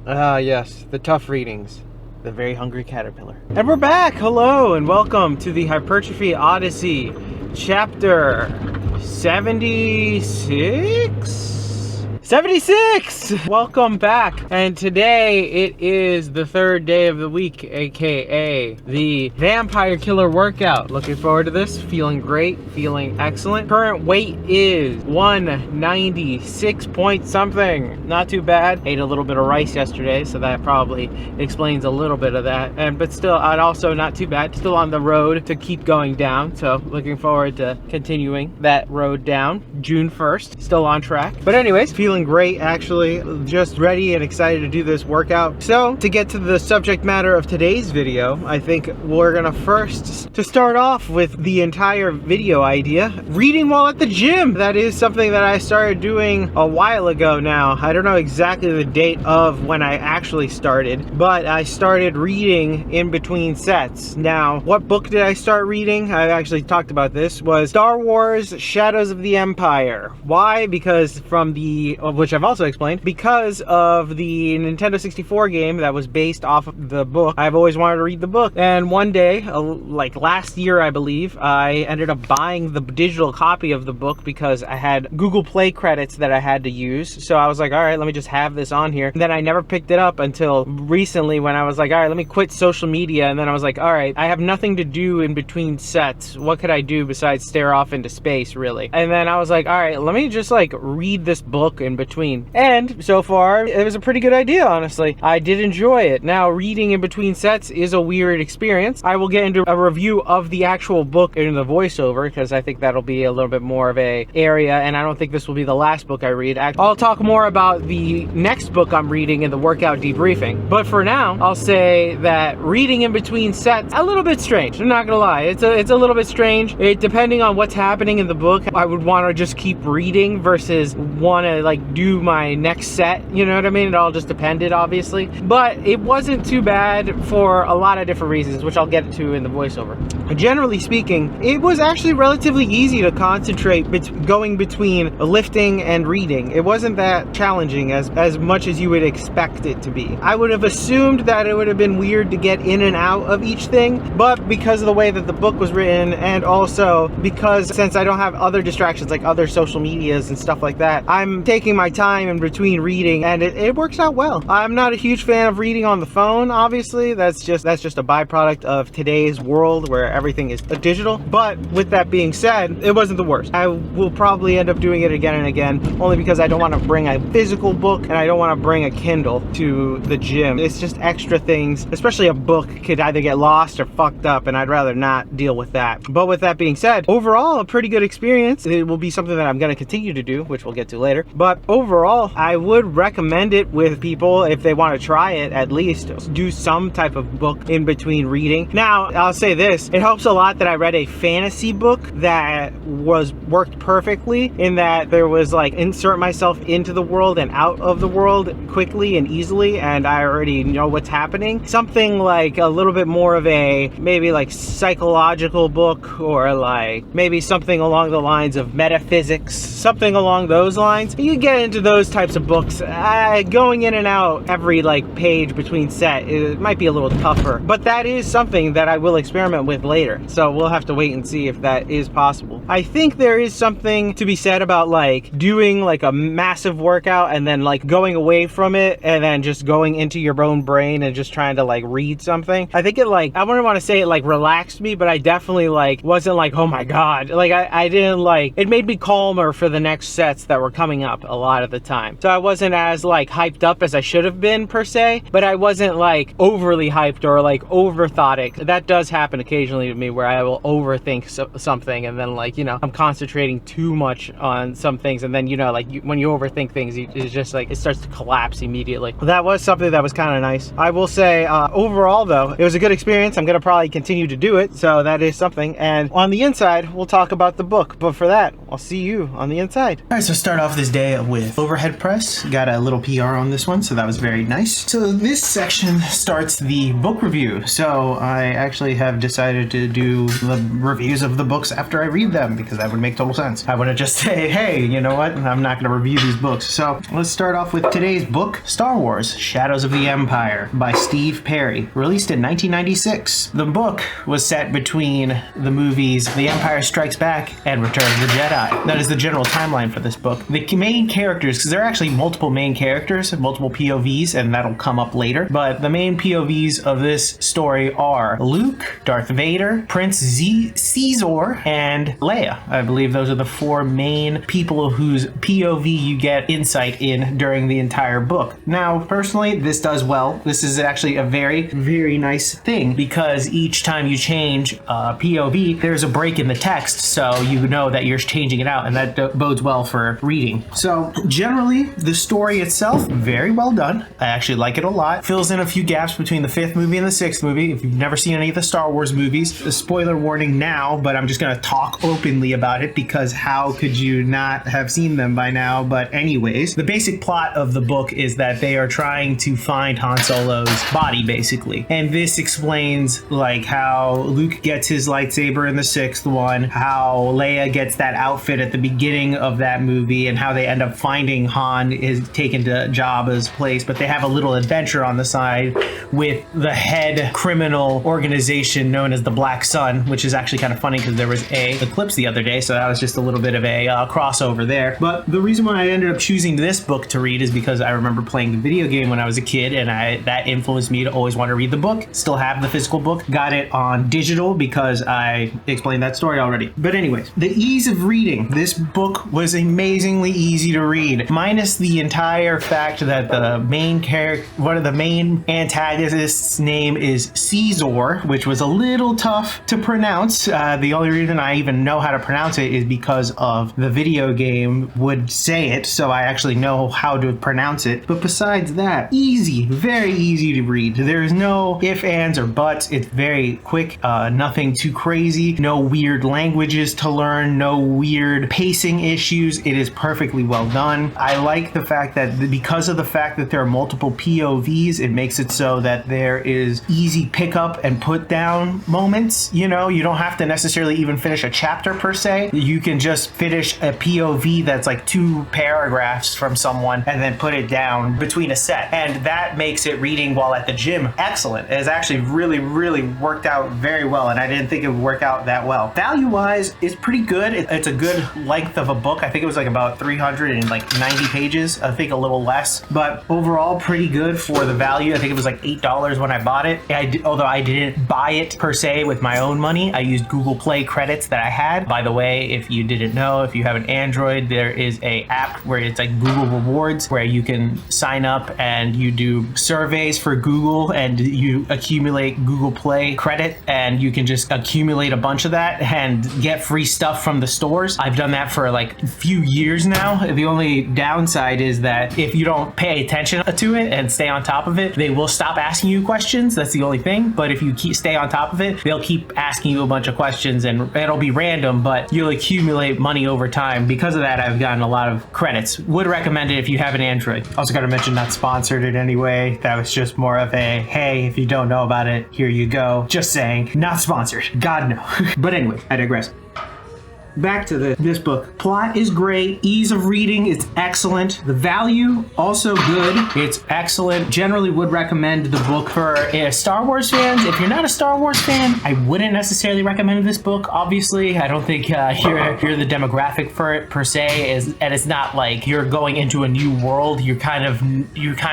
Ah, yes, the tough readings. The Very Hungry Caterpillar. And we're back! Hello, and welcome to the Hypertrophy Odyssey, chapter 76? 76! Welcome back. And today it is the third day of the week, aka the Vampire Killer Workout. Looking forward to this. Feeling great. Feeling excellent. Current weight is 196 point something. Not too bad. Ate a little bit of rice yesterday, so that probably explains a little bit of that. But still, I'd also not too bad. Still on the road to keep going down. So looking forward to continuing that road down. June 1st. Still on track. But anyways, feeling great, actually. Just ready and excited to do this workout. So to get to the subject matter of today's video, I think we're gonna first to start off with the entire video idea, reading while at the gym. That is something that I started doing a while ago now. I don't know exactly the date of when I actually started, but I started reading in between sets. Now, what book did I start reading? I actually talked about this, was Star Wars Shadows of the Empire. Why? Because from the, which I've also explained, because of the Nintendo 64 game that was based off of the book. I've always wanted to read the book, and one day, like last year I believe, I ended up buying the digital copy of the book because I had Google Play credits that I had to use. So I was like, all right, let me just have this on here. And then I never picked it up until recently when I was like, all right, let me quit social media. And then I was like, all right, I have nothing to do in between sets. What could I do besides stare off into space, really? And then I was like, all right, let me just like read this book in between. And so far, it was a pretty good idea, honestly. I did enjoy it. Now, reading in between sets is a weird experience. I will get into a review of the actual book in the voiceover because I think that'll be a little bit more of a area, and I don't think this will be the last book I read. I'll talk more about the next book I'm reading in the workout debriefing. But for now, I'll say that reading in between sets, a little bit strange. I'm not gonna lie. It's a little bit strange. Depending on what's happening in the book, I would want to just keep reading versus want to like do my next set, you know what I mean? It all just depended, obviously, but it wasn't too bad for a lot of different reasons, which I'll get to in the voiceover. Generally speaking, it was actually relatively easy to concentrate going between lifting and reading. It wasn't that challenging as much as you would expect it to be. I would have assumed that it would have been weird to get in and out of each thing, but because of the way that the book was written, and also because since I don't have other distractions like other social medias and stuff like that, I'm taking my time in between reading, and it works out well. I'm not a huge fan of reading on the phone, obviously. That's just a byproduct of today's world where everything is digital. But with that being said, it wasn't the worst. I will probably end up doing it again and again, only because I don't want to bring a physical book and I don't want to bring a Kindle to the gym. It's just extra things, especially a book could either get lost or fucked up, and I'd rather not deal with that. But with that being said, overall, a pretty good experience. It will be something that I'm going to continue to do, which we'll get to later. But overall, I would recommend it with people if they want to try it, at least do some type of book in between reading. Now, I'll say this, it helps a lot that I read a fantasy book that worked perfectly in that there was like insert myself into the world and out of the world quickly and easily, and I already know what's happening. Something like a little bit more of a maybe like psychological book, or like maybe something along the lines of metaphysics, something along those lines. You get into those types of books, going in and out every like page between set, it might be a little tougher, but that is something that I will experiment with later, so we'll have to wait and see if that is possible. I think there is something to be said about like doing like a massive workout and then like going away from it and then just going into your own brain and just trying to like read something. I think it like, I wouldn't want to say it like relaxed me, but I definitely like wasn't like, oh my god, like I didn't like, it made me calmer for the next sets that were coming up a lot of the time. So I wasn't as like hyped up as I should have been per se, but I wasn't like overly hyped or like overthought it. That does happen occasionally to me where I will overthink something, and then like, you know, I'm concentrating too much on some things, and then, you know, like when you overthink things, it's just like it starts to collapse immediately. That was something that was kind of nice. I will say overall though, it was a good experience. I'm gonna probably continue to do it, so that is something. And on the inside, we'll talk about the book, but for that, I'll see you on the inside. All right, so start off this day with overhead press. Got a little PR on this one, so that was very nice. So this section starts the book review. So I actually have decided to do the reviews of the books after I read them, because that would make total sense. I wouldn't just say, hey, you know what? I'm not going to review these books. So let's start off with today's book, Star Wars: Shadows of the Empire by Steve Perry, released in 1996. The book was set between the movies The Empire Strikes Back and Return of the Jedi. That is the general timeline for this book. The main characters, because there are actually multiple main characters, multiple POVs, and that'll come up later, but the main POVs of this story are Luke, Darth Vader, Prince Caesar, and Leia. I believe those are the four main people whose POV you get insight in during the entire book. Now, personally, this does well. This is actually a very, very nice thing, because each time you change POV, there's a break in the text, so you know that you're changing it out, and that bodes well for reading. So generally, the story itself, very well done. I actually like it a lot. Fills in a few gaps between the 5th movie and the 6th movie. If you've never seen any of the Star Wars movies, a spoiler warning now, but I'm just going to talk openly about it, because how could you not have seen them by now? But anyways, the basic plot of the book is that they are trying to find Han Solo's body, basically. And this explains like how Luke gets his lightsaber in the 6th one, how Leia gets that outfit at the beginning of that movie, and how they end up finding Han is taken to Jabba's place, but they have a little adventure on the side with the head criminal organization known as the Black Sun, which is actually kind of funny because there was a eclipse the other day, so that was just a little bit of a crossover there. But the reason why I ended up choosing this book to read is because I remember playing the video game when I was a kid, and that influenced me to always want to read the book. Still have the physical book. Got it on digital because I explained that story already. But anyways, the ease of reading. This book was amazingly easy to read, minus the entire fact that the main character, one of the main antagonists' name is Caesar, which was a little tough to pronounce. The only reason I even know how to pronounce it is because of the video game would say it, so I actually know how to pronounce it. But besides that, easy, very easy to read. There's no ifs, ands, or buts. It's very quick, nothing too crazy, no weird languages to learn, no weird pacing issues. It is perfectly well done. I like the fact that because of the fact that there are multiple POVs, it makes it so that there is easy pickup and put down moments. You know, you don't have to necessarily even finish a chapter per se. You can just finish a POV that's like 2 paragraphs from someone and then put it down between a set. And that makes it reading while at the gym excellent. It has actually really, really worked out very well, and I didn't think it would work out that well. Value-wise, it's pretty good. It's a good length of a book. I think it was like about 390 pages. I think a little less, but overall pretty good for the value. I think it was like $8 when I bought it. Although I didn't buy it per se with my own money, I used Google Play credits that I had. By the way, if you didn't know, if you have an Android, there is a app where it's like Google Rewards, where you can sign up and you do surveys for Google and you accumulate Google Play credit, and you can just accumulate a bunch of that and get free stuff from the stores. I've done that for like a few years now. The only downside is that if you don't pay attention to it and stay on top of it, they will stop asking you questions. That's the only thing. But if you stay on top of it, they'll keep asking you a bunch of questions, and it'll be random, but you'll accumulate money over time. Because of that, I've gotten a lot of credits. Would recommend it if you have an Android. Also got to mention, not sponsored in any way. That was just more of a, hey, if you don't know about it, here you go. Just saying, not sponsored. God no. But anyway, I digress. Back to this book. Plot is great. Ease of reading is excellent. The value, also good. It's excellent. Generally would recommend the book for Star Wars fans. If you're not a Star Wars fan, I wouldn't necessarily recommend this book. Obviously, I don't think you're the demographic for it per se, and it's not like you're going into a new world. You kind of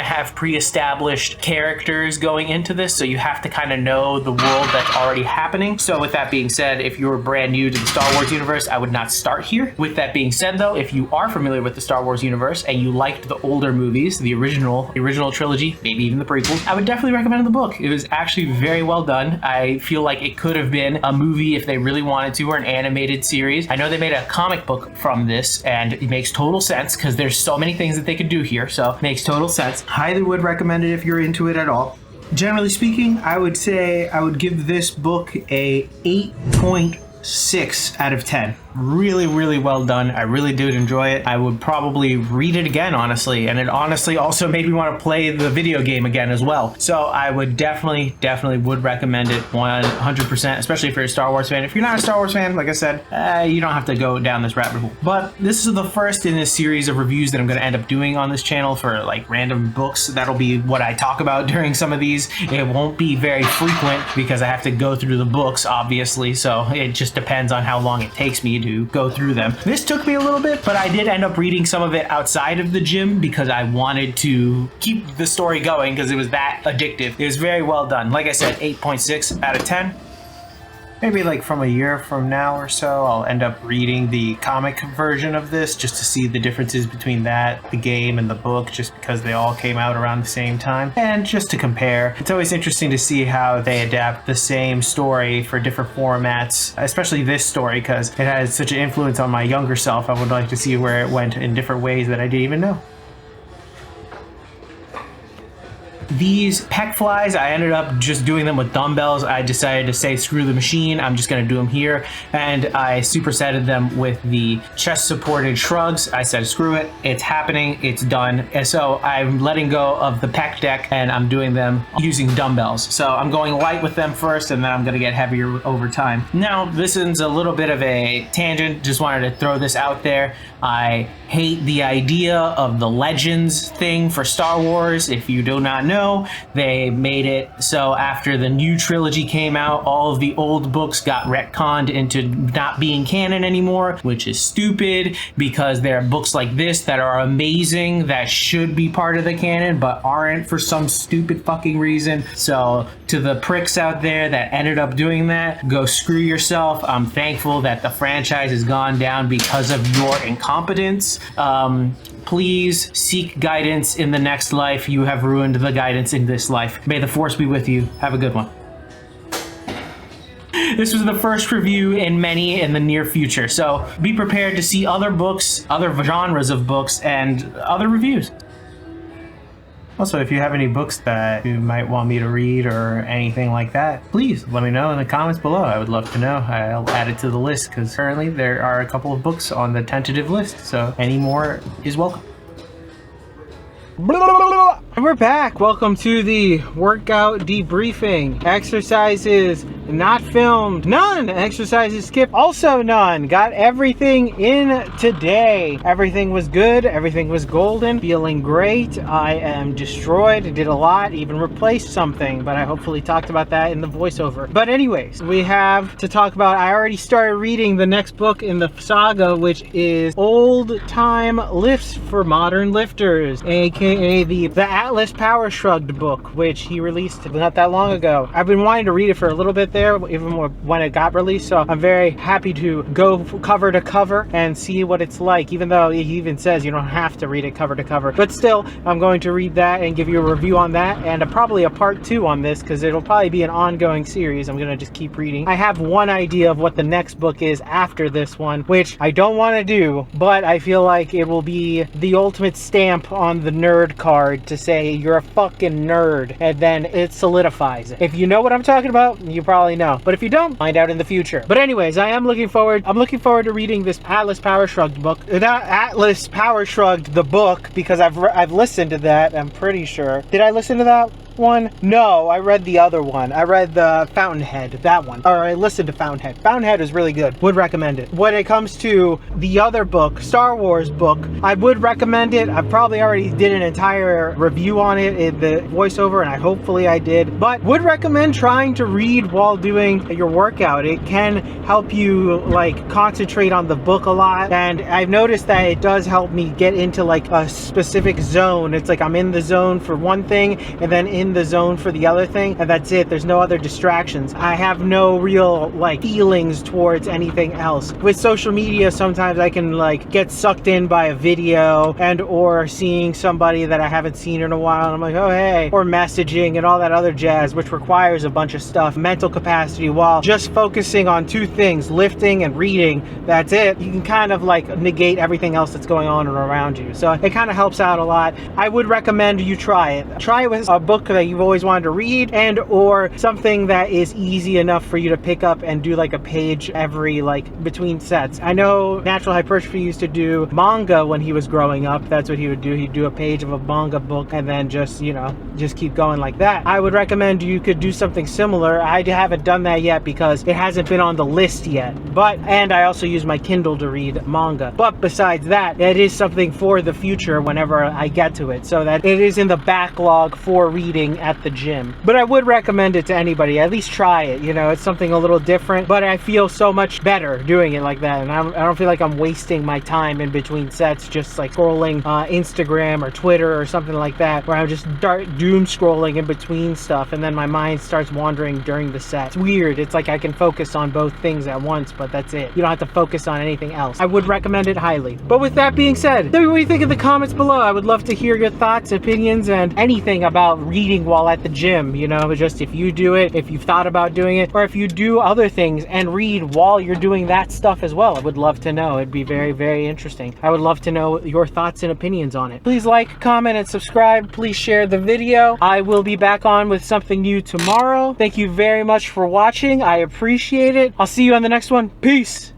have pre-established characters going into this, so you have to kind of know the world that's already happening. So with that being said, if you're brand new to the Star Wars universe, I would not start here. With that being said, though, if you are familiar with the Star Wars universe and you liked the older movies, the original trilogy, maybe even the prequels, I would definitely recommend the book. It was actually very well done. I feel like it could have been a movie if they really wanted to, or an animated series. I know they made a comic book from this, and it makes total sense because there's so many things that they could do here, so it makes total sense. Highly would recommend it if you're into it at all. Generally speaking, I would say I would give this book a 8.6 out of 10. Really, really well done. I really did enjoy it. I would probably read it again, honestly, and it honestly also made me want to play the video game again as well. So I would definitely would recommend it 100%, especially if you're a Star Wars fan. If you're not a Star Wars fan, like I said, you don't have to go down this rabbit hole. But this is the first in this series of reviews that I'm going to end up doing on this channel for like random books. That'll be what I talk about during some of these. It won't be very frequent because I have to go through the books, obviously, so it just depends on how long it takes me to go through them. This took me a little bit, but I did end up reading some of it outside of the gym because I wanted to keep the story going because it was that addictive. It was very well done. Like I said, 8.6 out of 10. Maybe like from a year from now or so, I'll end up reading the comic version of this just to see the differences between that, the game, and the book, just because they all came out around the same time. And just to compare, it's always interesting to see how they adapt the same story for different formats, especially this story, because it has such an influence on my younger self. I would like to see where it went in different ways that I didn't even know. These pec flies, I ended up just doing them with dumbbells. I decided to say screw the machine, I'm just going to do them here, and I supersetted them with the chest supported shrugs. I said screw it, it's happening, it's done. And so I'm letting go of the pec deck and I'm doing them using dumbbells. So I'm going light with them first and then I'm going to get heavier over time. Now this is a little bit of a tangent, just wanted to throw this out there. I hate the idea of the Legends thing for Star Wars. If you do not know, they made it so after the new trilogy came out, all of the old books got retconned into not being canon anymore, which is stupid because there are books like this that are amazing that should be part of the canon but aren't for some stupid fucking reason. So to the pricks out there that ended up doing that, go screw yourself. I'm thankful that the franchise has gone down because of your incompetence. Please seek guidance in the next life. You have ruined the guidance in this life. May the force be with you. Have a good one. This was the first review in many in the near future, so be prepared to see other books, other genres of books, and other reviews. Also, if you have any books that you might want me to read or anything like that, please let me know in the comments below. I would love to know. I'll add it to the list because currently there are a couple of books on the tentative list, so any more is welcome. And we're back. Welcome to the workout debriefing. Exercises not filmed, none. Exercises skipped, also none. Got everything in today. Everything was good, everything was golden, feeling great. I am destroyed, did a lot, even replaced something, but I hopefully talked about that in the voiceover. But anyways, we have to talk about, I already started reading the next book in the saga, which is Old Time Lifts for Modern Lifters, aka the Atlas Power Shrugged book, which he released not that long ago. I've been wanting to read it for a little bit there, even when it got released, so I'm very happy to go cover to cover and see what it's like, even though he even says you don't have to read it cover to cover. But still, I'm going to read that and give you a review on that, and probably a part 2 on this, because it'll probably be an ongoing series. I'm gonna just keep reading. I have one idea of what the next book is after this one, which I don't want to do, but I feel like it will be the ultimate stamp on the nerd card to say you're a fucking nerd, and then it solidifies it. If you know what I'm talking about, you probably know, but if you don't, find out in the future. But anyways, I'm looking forward to reading this Atlas Power Shrugged book. Not Atlas Power Shrugged the book, because I've listened to that, I'm pretty sure. Did I listen to that one? No, I read the other one. I read the Fountainhead, that one. Or I listened to Fountainhead. Fountainhead is really good. Would recommend it. When it comes to the other book, Star Wars book, I would recommend it. I probably already did an entire review on it in the voiceover, and hopefully I did. But would recommend trying to read while doing your workout. It can help you like concentrate on the book a lot, and I've noticed that it does help me get into like a specific zone. It's like I'm in the zone for one thing and then in the zone for the other thing, and that's it. There's no other distractions. I have no real like feelings towards anything else. With social media, sometimes I can like get sucked in by a video and or seeing somebody that I haven't seen in a while, and I'm like, oh hey, or messaging and all that other jazz, which requires a bunch of stuff, mental capacity, while just focusing on 2 things, lifting and reading. That's it. You can kind of like negate everything else that's going on around you, so it kind of helps out a lot. I would recommend you try it with a book that you've always wanted to read, and or something that is easy enough for you to pick up and do like a page every, like, between sets. I know Natural Hypertrophy used to do manga when he was growing up. That's what he would do. He'd do a page of a manga book and then just, you know, just keep going like that. I would recommend you could do something similar. I haven't done that yet because it hasn't been on the list yet. And I also use my Kindle to read manga. But besides that, it is something for the future whenever I get to it, so that it is in the backlog for reading at the gym. But I would recommend it to anybody. At least try it. You know, it's something a little different, but I feel so much better doing it like that. And I don't feel like I'm wasting my time in between sets just like scrolling Instagram or Twitter or something like that, where I'm just doom scrolling in between stuff and then my mind starts wandering during the set. It's weird. It's like I can focus on both things at once, but that's it. You don't have to focus on anything else. I would recommend it highly. But with that being said, tell me what you think in the comments below. I would love to hear your thoughts, opinions, and anything about reading while at the gym. You know, just if you do it, if you've thought about doing it, or if you do other things and read while you're doing that stuff as well. I would love to know. It'd be very, very interesting. I would love to know your thoughts and opinions on it. Please like, comment, and subscribe. Please share the video. I will be back on with something new tomorrow. Thank you very much for watching. I appreciate it. I'll see you on the next one. Peace.